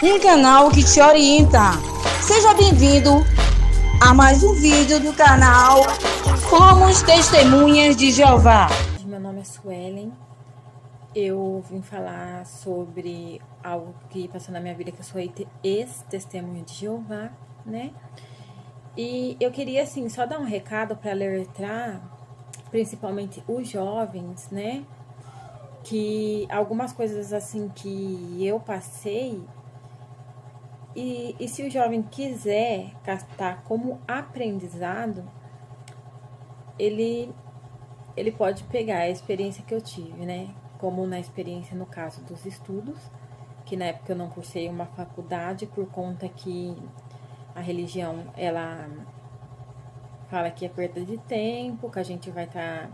um canal que te orienta. Seja bem-vindo a mais um vídeo do canal Somos Testemunhas de Jeová. Meu nome é Suelen. Eu vim falar sobre algo que passou na minha vida, que eu sou ex-testemunha de Jeová, né? E eu queria, assim, só dar um recado para alertar, principalmente os jovens, né? Que algumas coisas, assim, que eu passei, e se o jovem quiser captar como aprendizado, ele pode pegar a experiência que eu tive, né? Como na experiência no caso dos estudos, que na época eu não cursei uma faculdade por conta que a religião, ela fala que é perda de tempo, que a gente vai estar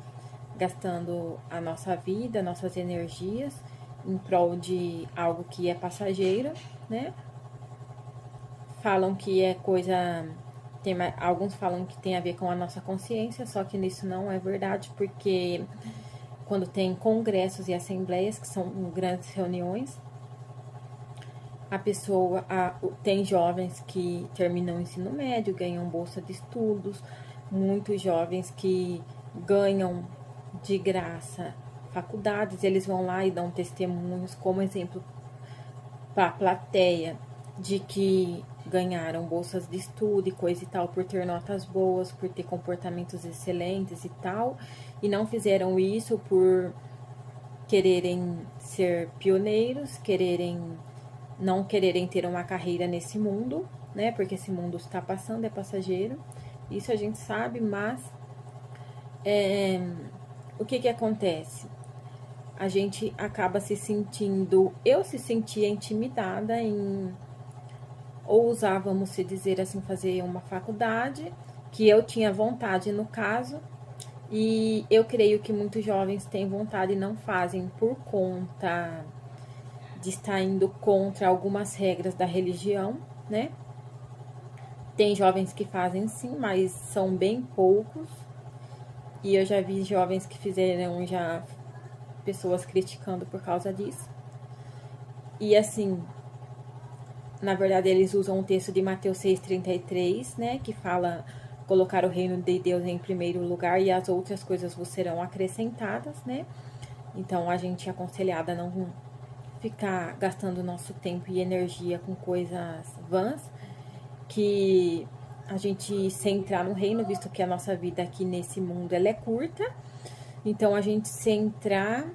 gastando a nossa vida, nossas energias em prol de algo que é passageiro, né? Falam que é coisa... alguns falam que tem a ver com a nossa consciência, só que isso não é verdade, porque quando tem congressos e assembleias, que são grandes reuniões, tem jovens que terminam o ensino médio, ganham bolsa de estudos, muitos jovens que ganham de graça faculdades, eles vão lá e dão testemunhos como exemplo para a plateia de que ganharam bolsas de estudo e coisa e tal, por ter notas boas, por ter comportamentos excelentes e tal, e não fizeram isso por quererem ser pioneiros, não quererem ter uma carreira nesse mundo, né? Porque esse mundo está passando, é passageiro. Isso a gente sabe, mas o que acontece? A gente acaba se sentindo... Eu se sentia intimidada em ousar, vamos se dizer assim, fazer uma faculdade, que eu tinha vontade no caso, e eu creio que muitos jovens têm vontade e não fazem por conta de estar indo contra algumas regras da religião, né? Tem jovens que fazem sim, mas são bem poucos, e eu já vi jovens que fizeram já pessoas criticando por causa disso. E assim, na verdade eles usam o texto de Mateus 6,33, né, que fala colocar o reino de Deus em primeiro lugar e as outras coisas vos serão acrescentadas, né? Então a gente é aconselhada a não ficar gastando nosso tempo e energia com coisas vãs, que a gente centrar no reino, visto que a nossa vida aqui nesse mundo ela é curta. Então a gente centrar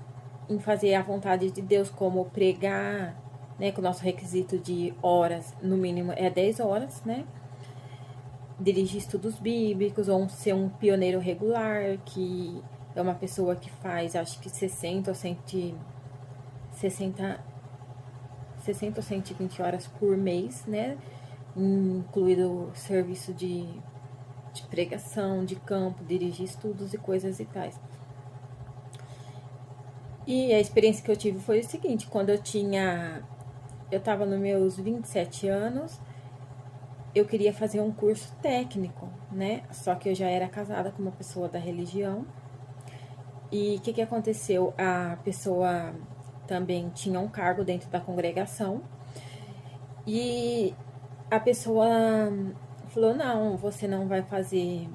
em fazer a vontade de Deus, como pregar, né, que o nosso requisito de horas, no mínimo, é 10 horas, né? Dirigir estudos bíblicos, ou ser um pioneiro regular, que é uma pessoa que faz, acho que 60 ou 120 horas por mês, né? Incluído serviço de pregação, de campo, dirigir estudos e coisas e tais. E a experiência que eu tive foi o seguinte: quando eu estava nos meus 27 anos, eu queria fazer um curso técnico, né? Só que eu já era casada com uma pessoa da religião. E o que aconteceu? A pessoa também tinha um cargo dentro da congregação. E a pessoa falou: não, você não vai fazer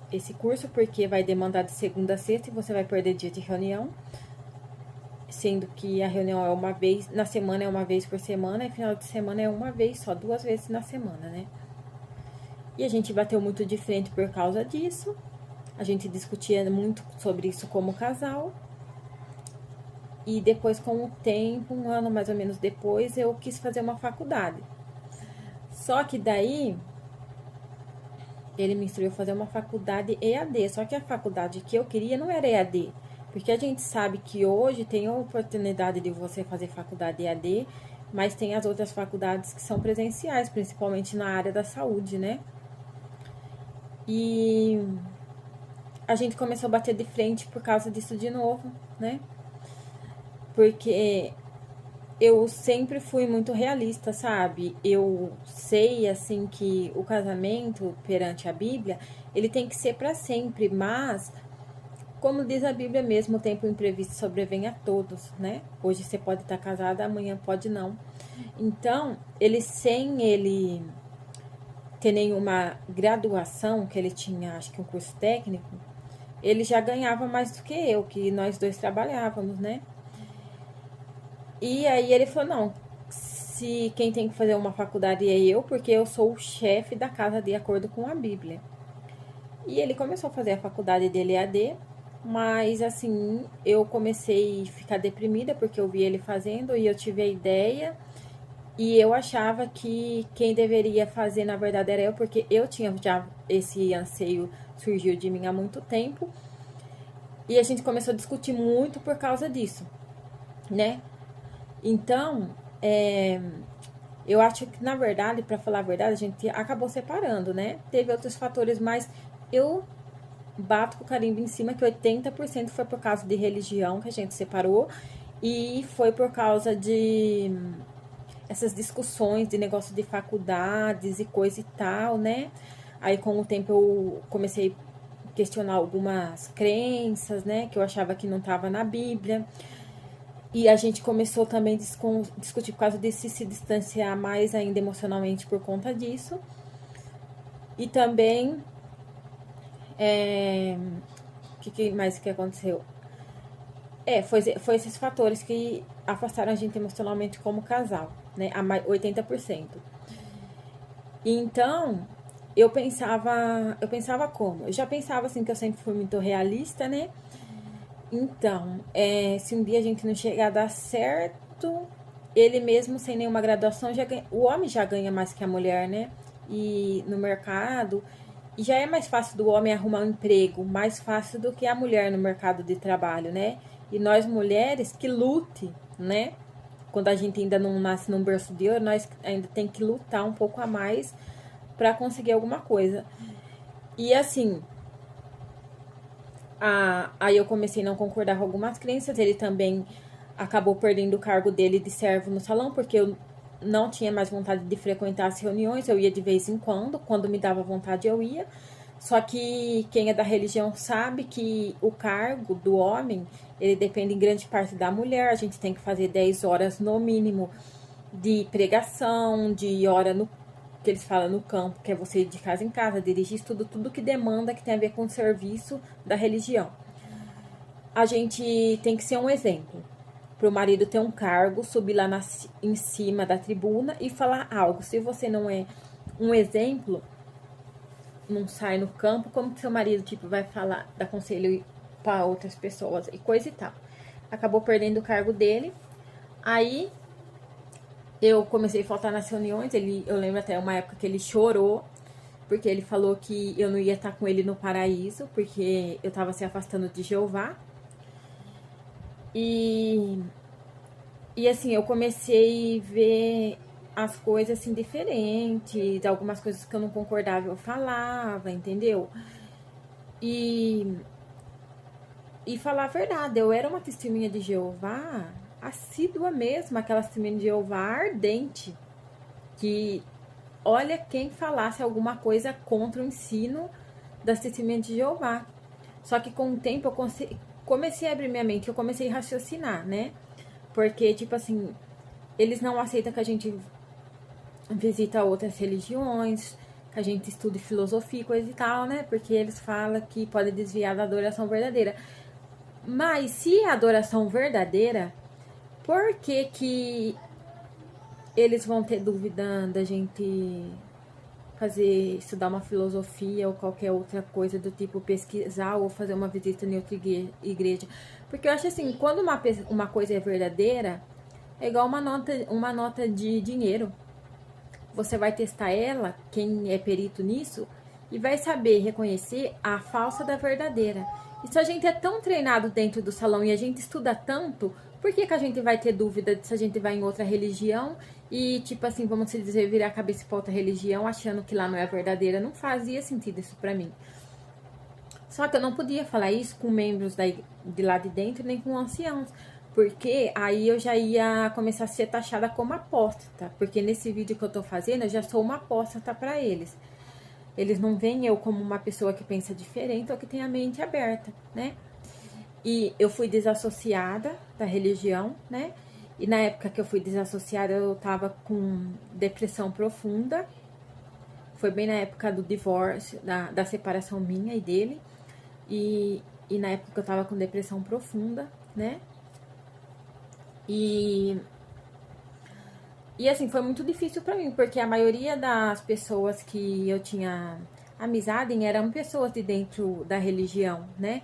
esse curso porque vai demandar de segunda a sexta e você vai perder dia de reunião. Sendo que a reunião é uma vez na semana, é uma vez por semana, e final de semana é uma vez só, 2 vezes na semana, né? E a gente bateu muito de frente por causa disso. A gente discutia muito sobre isso como casal. E depois, com o tempo, 1 ano mais ou menos depois, eu quis fazer uma faculdade. Só que daí, ele me instruiu a fazer uma faculdade EAD. Só que a faculdade que eu queria não era EAD. Porque a gente sabe que hoje tem a oportunidade de você fazer faculdade EAD, mas tem as outras faculdades que são presenciais, principalmente na área da saúde, né? E a gente começou a bater de frente por causa disso de novo, né? Porque eu sempre fui muito realista, sabe? Eu sei, assim, que o casamento perante a Bíblia, ele tem que ser para sempre, mas... como diz a Bíblia mesmo, o tempo imprevisto sobrevém a todos, né? Hoje você pode estar casada, amanhã pode não. Então, sem ele ter nenhuma graduação, que ele tinha, acho que um curso técnico, ele já ganhava mais do que eu, que nós dois trabalhávamos, né? E aí ele falou, não, se quem tem que fazer uma faculdade é eu, porque eu sou o chefe da casa de acordo com a Bíblia. E ele começou a fazer a faculdade dele EAD, mas assim, eu comecei a ficar deprimida porque eu vi ele fazendo e eu tive a ideia. E eu achava que quem deveria fazer, na verdade, era eu, porque eu tinha já esse anseio, surgiu de mim há muito tempo. E a gente começou a discutir muito por causa disso, né? Então, eu acho que, na verdade, para falar a verdade, a gente acabou separando, né? Teve outros fatores, mas eu bato com o carimbo em cima que 80% foi por causa de religião que a gente separou. E foi por causa de essas discussões de negócio de faculdades e coisa e tal, né? Aí com o tempo eu comecei a questionar algumas crenças, né? Que eu achava que não estava na Bíblia. E a gente começou também a discutir por causa disso, se distanciar mais ainda emocionalmente por conta disso. E também, o que mais que aconteceu? Foi esses fatores que afastaram a gente emocionalmente como casal, né? A 80%. Então, eu pensava como? Eu já pensava assim que eu sempre fui muito realista, né? Então, se um dia a gente não chegar a dar certo, ele mesmo sem nenhuma graduação, o homem já ganha mais que a mulher, né? E no mercado, e já é mais fácil do homem arrumar um emprego, mais fácil do que a mulher no mercado de trabalho, né? E nós mulheres que lute, né? Quando a gente ainda não nasce num berço de ouro, nós ainda tem que lutar um pouco a mais para conseguir alguma coisa. E assim, aí eu comecei a não concordar com algumas crenças. Ele também acabou perdendo o cargo dele de servo no salão, porque eu não tinha mais vontade de frequentar as reuniões. Eu ia de vez em quando me dava vontade eu ia. Só que quem é da religião sabe que o cargo do homem, ele depende em grande parte da mulher. A gente tem que fazer 10 horas no mínimo de pregação, de hora no que eles falam no campo, que é você ir de casa em casa, dirigir tudo que demanda, que tem a ver com o serviço da religião. A gente tem que ser um exemplo. Para o marido ter um cargo, subir lá em cima da tribuna e falar algo. Se você não é um exemplo, não sai no campo, como que seu marido vai falar, dar conselho para outras pessoas e coisa e tal. Acabou perdendo o cargo dele. Aí eu comecei a faltar nas reuniões. Eu lembro até uma época que ele chorou, porque ele falou que eu não ia estar com ele no paraíso, porque eu estava se afastando de Jeová. E assim, eu comecei a ver as coisas assim diferentes, algumas coisas que eu não concordava eu falava, entendeu? E falar a verdade, eu era uma testemunha de Jeová assídua mesmo, aquela testemunha de Jeová ardente, que olha quem falasse alguma coisa contra o ensino das testemunhas de Jeová. Só que com o tempo eu comecei a abrir minha mente, eu comecei a raciocinar, né? Porque, tipo assim, eles não aceitam que a gente visita outras religiões, que a gente estude filosofia e coisa e tal, né? Porque eles falam que pode desviar da adoração verdadeira. Mas se é adoração verdadeira, por que eles vão ter dúvida da gente estudar uma filosofia ou qualquer outra coisa do tipo pesquisar ou fazer uma visita em outra igreja? Porque eu acho assim, quando uma coisa é verdadeira, é igual uma nota de dinheiro. Você vai testar ela, quem é perito nisso, e vai saber reconhecer a falsa da verdadeira. E se a gente é tão treinado dentro do salão e a gente estuda tanto, por que a gente vai ter dúvida se a gente vai em outra religião e, tipo assim, vamos dizer, virar a cabeça para outra religião achando que lá não é verdadeira? Não fazia sentido isso pra mim. Só que eu não podia falar isso com membros de lá de dentro, nem com anciãos, porque aí eu já ia começar a ser taxada como apóstata, porque nesse vídeo que eu tô fazendo, eu já sou uma apóstata para eles. Eles não veem eu como uma pessoa que pensa diferente ou que tem a mente aberta, né? E eu fui desassociada da religião, né? E na época que eu fui desassociada, eu tava com depressão profunda. Foi bem na época do divórcio, da separação minha e dele. E na época que eu tava com depressão profunda, né? E assim, foi muito difícil pra mim, porque a maioria das pessoas que eu tinha amizade eram pessoas de dentro da religião, né?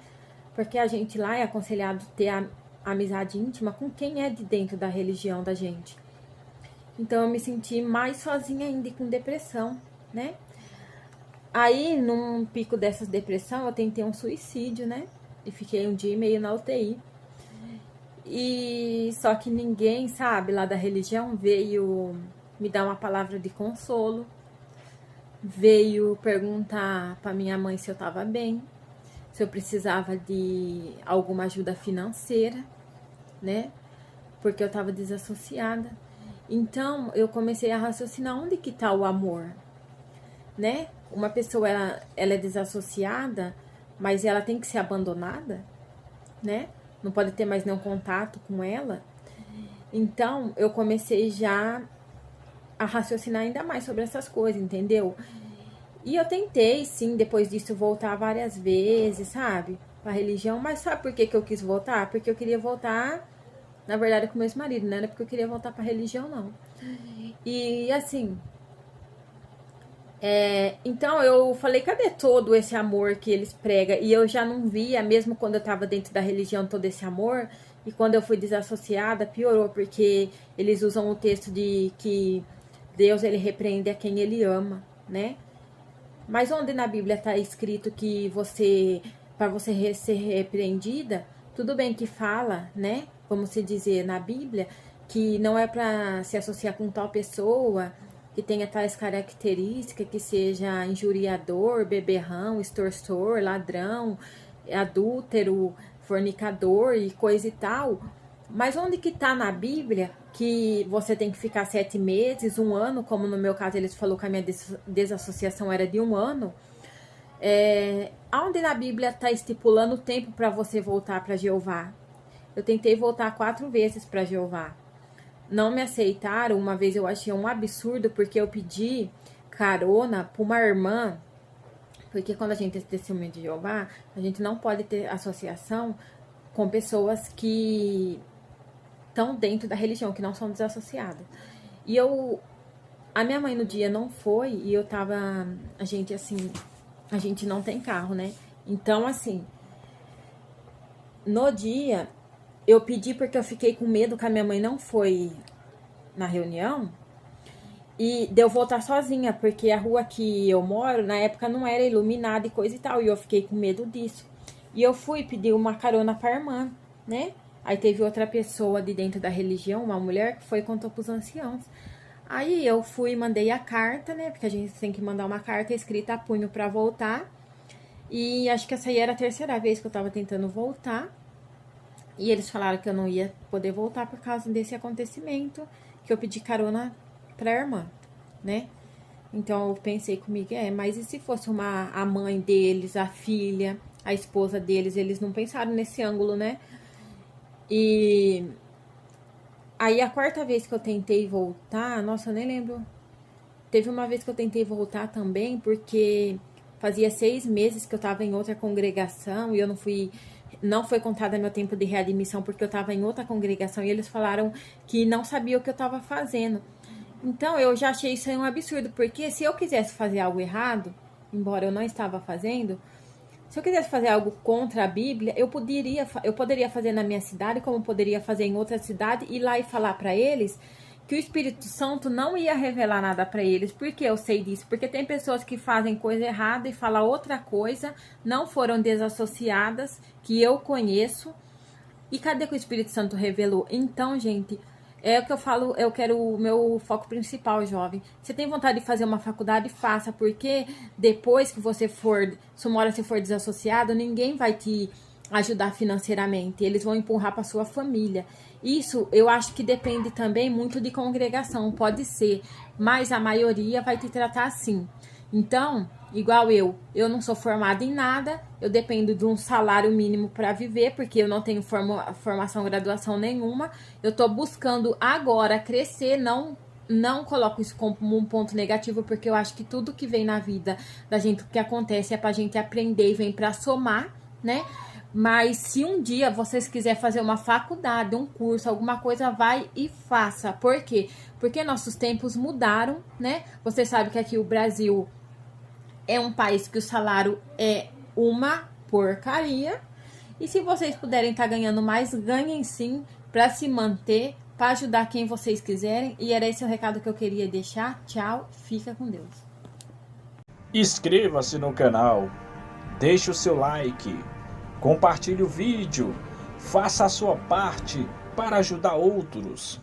Porque a gente lá é aconselhado ter a amizade íntima com quem é de dentro da religião da gente. Então eu me senti mais sozinha ainda e com depressão, né? Aí, num pico dessas depressão, eu tentei um suicídio, né? E fiquei 1 dia e meio na UTI. E só que ninguém, sabe, lá da religião veio me dar uma palavra de consolo, veio perguntar para minha mãe se eu estava bem, se eu precisava de alguma ajuda financeira, né? Porque eu estava desassociada. Então, eu comecei a raciocinar onde que tá o amor, né? Uma pessoa, ela é desassociada, mas ela tem que ser abandonada, né? Não pode ter mais nenhum contato com ela. Então, eu comecei já a raciocinar ainda mais sobre essas coisas, entendeu? E eu tentei, sim, depois disso, voltar várias vezes, sabe? Pra religião. Mas sabe por que eu quis voltar? Porque eu queria voltar, na verdade, com meu ex-marido, não era porque eu queria voltar pra religião, não. E, assim... então eu falei, cadê todo esse amor que eles pregam? E eu já não via, mesmo quando eu tava dentro da religião, todo esse amor. E quando eu fui desassociada, piorou, porque eles usam o texto de que Deus, ele repreende a quem ele ama, né? Mas onde na Bíblia tá escrito que para você ser repreendida, tudo bem que fala, né? Vamos se dizer, na Bíblia, que não é para se associar com tal pessoa que tenha tais características, que seja injuriador, beberrão, extorsor, ladrão, adúltero, fornicador e coisa e tal. Mas onde que tá na Bíblia que você tem que ficar 7 meses, 1 ano, como no meu caso eles falou que a minha desassociação era de 1 ano? Onde na Bíblia tá estipulando o tempo para você voltar para Jeová? Eu tentei voltar 4 vezes para Jeová. Não me aceitaram. Uma vez eu achei um absurdo, porque eu pedi carona para uma irmã, porque quando a gente é testemunha de Jeová, a gente não pode ter associação com pessoas que estão dentro da religião, que não são desassociadas. E a minha mãe no dia não foi, e eu tava, a gente não tem carro, né? Então, assim, no dia, eu pedi porque eu fiquei com medo que a minha mãe não foi na reunião e de eu voltar sozinha, porque a rua que eu moro, na época, não era iluminada e coisa e tal, e eu fiquei com medo disso. E eu fui pedir uma carona pra irmã, né? Aí teve outra pessoa de dentro da religião, uma mulher, que foi e contou pros anciãos. Aí eu fui e mandei a carta, né? Porque a gente tem que mandar uma carta escrita a punho pra voltar. E acho que essa aí era a 3ª vez que eu tava tentando voltar. E eles falaram que eu não ia poder voltar por causa desse acontecimento, que eu pedi carona pra irmã, né? Então eu pensei comigo, mas e se fosse a mãe deles, a filha, a esposa deles? Eles não pensaram nesse ângulo, né? E aí a 4ª vez que eu tentei voltar, nossa, eu nem lembro. Teve uma vez que eu tentei voltar também, porque fazia 6 meses que eu tava em outra congregação e eu não foi contado meu tempo de readmissão, porque eu tava em outra congregação e eles falaram que não sabia o que eu tava fazendo. Então eu já achei isso aí um absurdo, porque se eu quisesse fazer algo errado, embora eu não estava fazendo, se eu quisesse fazer algo contra a Bíblia, eu poderia fazer na minha cidade, como poderia fazer em outra cidade, ir lá e falar para eles que o Espírito Santo não ia revelar nada para eles. Por que eu sei disso? Porque tem pessoas que fazem coisa errada e falam outra coisa, não foram desassociadas, que eu conheço. E cadê que o Espírito Santo revelou? Então, gente, é o que eu falo, eu quero o meu foco principal, jovem. Você tem vontade de fazer uma faculdade, faça, porque depois que você for, se uma hora você for desassociado, ninguém vai te ajudar financeiramente, eles vão empurrar para sua família. Isso eu acho que depende também muito de congregação, pode ser, mas a maioria vai te tratar assim. Então, igual eu não sou formada em nada, eu dependo de um salário mínimo para viver, porque eu não tenho formação, graduação nenhuma. Eu tô buscando agora crescer, não coloco isso como um ponto negativo, porque eu acho que tudo que vem na vida da gente, o que acontece é pra gente aprender e vem pra somar, né? Mas se um dia vocês quiserem fazer uma faculdade, um curso, alguma coisa, vai e faça. Por quê? Porque nossos tempos mudaram, né? Você sabe que aqui o Brasil é um país que o salário é uma porcaria. E se vocês puderem estar ganhando mais, ganhem sim, para se manter, para ajudar quem vocês quiserem. E era esse o recado que eu queria deixar. Tchau, fica com Deus. Inscreva-se no canal, deixe o seu like, compartilhe o vídeo, faça a sua parte para ajudar outros.